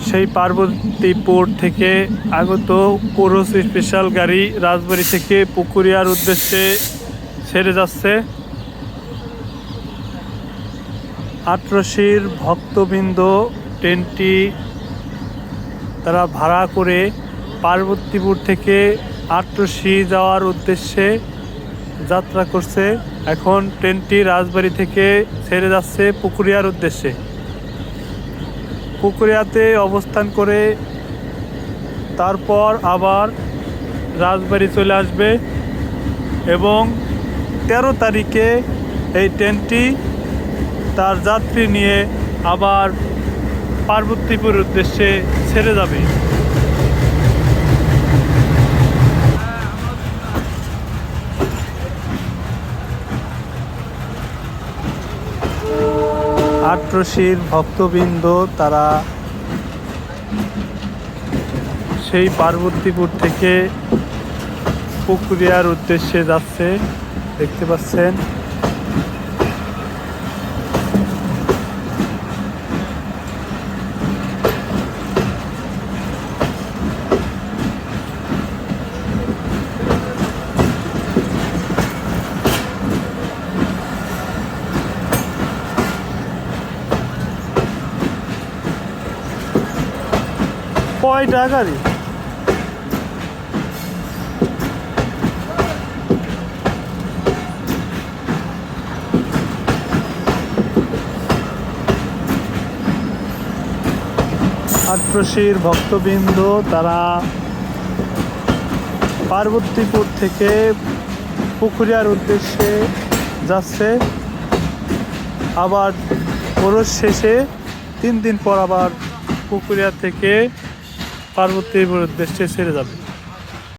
সেই পার্বতীপুর থেকে আগত ওরস স্পেশাল গাড়ি রাজবাড়ী থেকে পুকুরিয়ার উদ্দেশ্যে ছেড়ে যাচ্ছে। আটরশির ভক্তবৃন্দ ট্রেনটি তারা ভাড়া করে পার্বতীপুর থেকে আটরশি যাওয়ার উদ্দেশ্যে যাত্রা করছে। এখন ট্রেনটি রাজবাড়ী থেকে ছেড়ে যাচ্ছে পুকুরিয়ার উদ্দেশ্যে। পুকুরিয়াতে অবস্থান করে তারপর আবার রাজবাড়ী চলে আসবে এবং 13 তারিখে এই ট্রেনটি তার যাত্রী নিয়ে আবার পার্বতীপুর উদ্দেশ্যে ছেড়ে যাবে। আটরশির ভক্তবৃন্দ তারা সেই পার্বতীপুর থেকে পুকুরিয়ার উদ্দেশ্যে যাচ্ছে, দেখতে পাচ্ছেন। কয়টা গাড়ি? আটরশির ভক্তবৃন্দ তারা পার্বতীপুর থেকে পুকুরিয়ার উদ্দেশ্যে যাচ্ছে। আবার ওরস শেষে 3 দিন পর আবার পুকুরিয়া থেকে পার্বতীপুর উদ্দেশ্যে ছেড়ে যাবে।